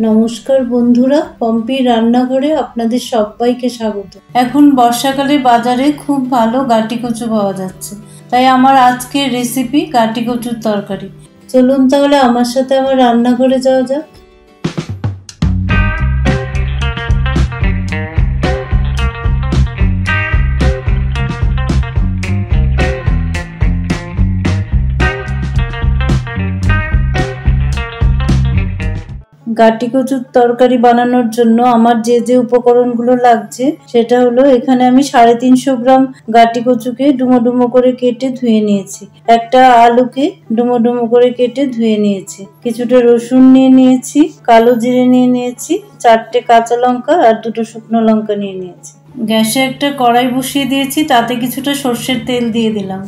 নমস্কার বন্ধুরা, পম্পির রান্নাঘরে আপনাদের সবাইকে স্বাগত। এখন বর্ষাকালে বাজারে খুব ভালো গাটি কচু পাওয়া যাচ্ছে, তাই আমার আজকের রেসিপি গাটি কচুর তরকারি। চলুন তাহলে আমার সাথে আমার রান্নাঘরে যাওয়া যাক। গাটি কচুর তরকারি বানানোর জন্য আমার যে যে উপকরণগুলো লাগছে সেটা হলো, এখানে আমি 350 গ্রাম গাটি কচুকে ডুমো ডুমো করে কেটে ধুয়ে নিয়েছি, একটা আলুকে ডুমো ডুমো করে কেটে ধুয়ে নিয়েছি, কিছুটা রসুন নিয়ে নিয়েছি, কালো জিরে নিয়ে নিয়েছি, 4টে কাঁচা লঙ্কা আর 2টো শুকনো লঙ্কা নিয়ে নিয়েছি। গ্যাসে একটা কড়াই বসিয়ে দিয়েছি, তাতে কিছুটা সর্ষের তেল দিয়ে দিলাম।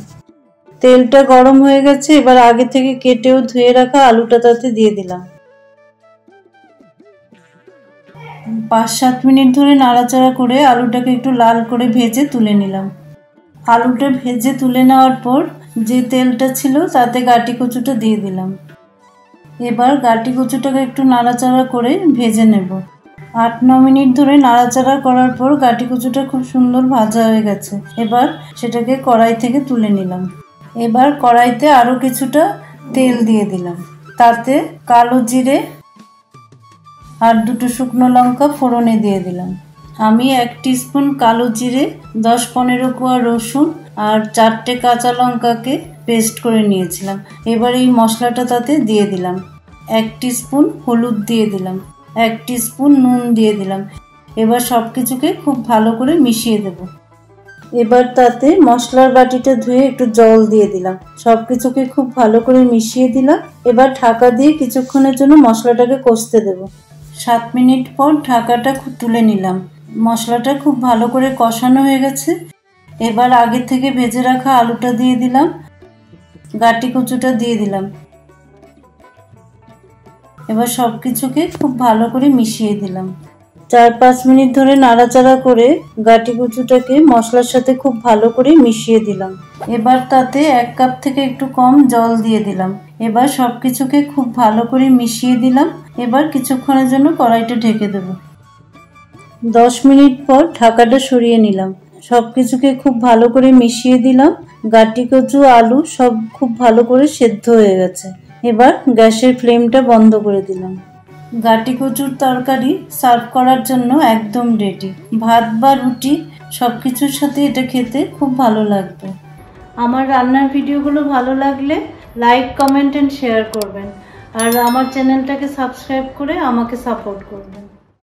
তেলটা গরম হয়ে গেছে, এবার আগে থেকে কেটেও ধুয়ে রাখা আলুটা তাতে দিয়ে দিলাম। 5-7 মিনিট ধরে নাড়াচাড়া করে আলুটাকে একটু লাল করে ভেজে তুলে নিলাম। আলুটা ভেজে তুলে নেওয়ার পর যে তেলটা ছিল তাতে গাটি কচুটা দিয়ে দিলাম। এবার গাটি কচুটাকে একটু নাড়াচাড়া করে ভেজে নেব। 8-9 মিনিট ধরে নাড়াচাড়া করার পর গাটি কচুটা খুব সুন্দর ভাজা হয়ে গেছে। এবার সেটাকে কড়াই থেকে তুলে নিলাম। এবার কড়াইতে আরও কিছুটা তেল দিয়ে দিলাম, তাতে কালো জিরে আর 2টো শুকনো লঙ্কা ফোড়নে দিয়ে দিলাম। আমি 1 টিস্পুন কালো জিরে, 10-15 কোয়া রসুন আর 4টে কাঁচা লঙ্কাকে পেস্ট করে নিয়েছিলাম। এবার এই মশলাটা তাতে দিয়ে দিলাম। 1 টিস্পুন হলুদ দিয়ে দিলাম, 1 টিস্পুন নুন দিয়ে দিলাম। এবার সব কিছুকে খুব ভালো করে মিশিয়ে দেব। এবার তাতে মশলার বাটিটা ধুয়ে একটু জল দিয়ে দিলাম, সব কিছুকে খুব ভালো করে মিশিয়ে দিলাম। এবার ঢাকা দিয়ে কিছুক্ষণের জন্য মশলাটাকে কষতে দেব। 7 মিনিট পর ঢাকাটা তুলে নিলাম। মশলাটা খুব ভালো করে কষানো হয়ে গেছে। এবার আগে থেকে ভেজে রাখা আলুটা দিয়ে দিলাম, গাটি কচুটা দিয়ে দিলাম। এবার সব কিছুকে খুব ভালো করে মিশিয়ে দিলাম। 4-5 মিনিট ধরে নাড়াচাড়া করে গাটি কচুটাকে মশলার সাথে খুব ভালো করে মিশিয়ে দিলাম। এবার তাতে 1 কাপ থেকে একটু কম জল দিয়ে দিলাম। এবার সব কিছুকে খুব ভালো করে মিশিয়ে দিলাম। এবার কিছুক্ষণের জন্য কড়াইটা ঢেকে দেব। 10 মিনিট পর ঢাকাটা সরিয়ে নিলাম। সব কিছুকে খুব ভালো করে মিশিয়ে দিলাম। গাটি কচু আলু সব খুব ভালো করে সেদ্ধ হয়ে গেছে। এবার গ্যাসের ফ্লেমটা বন্ধ করে দিলাম। গাটি কচুর তরকারি সার্ভ করার জন্য একদম রেডি। ভাত বা রুটি সব কিছুর সাথে এটা খেতে খুব ভালো লাগবে। আমার রান্নার ভিডিওগুলো ভালো লাগলে লাইক, কমেন্ট এন্ড শেয়ার করবেন, আর আমার চ্যানেলটাকে সাবস্ক্রাইব করে আমাকে সাপোর্ট করবেন।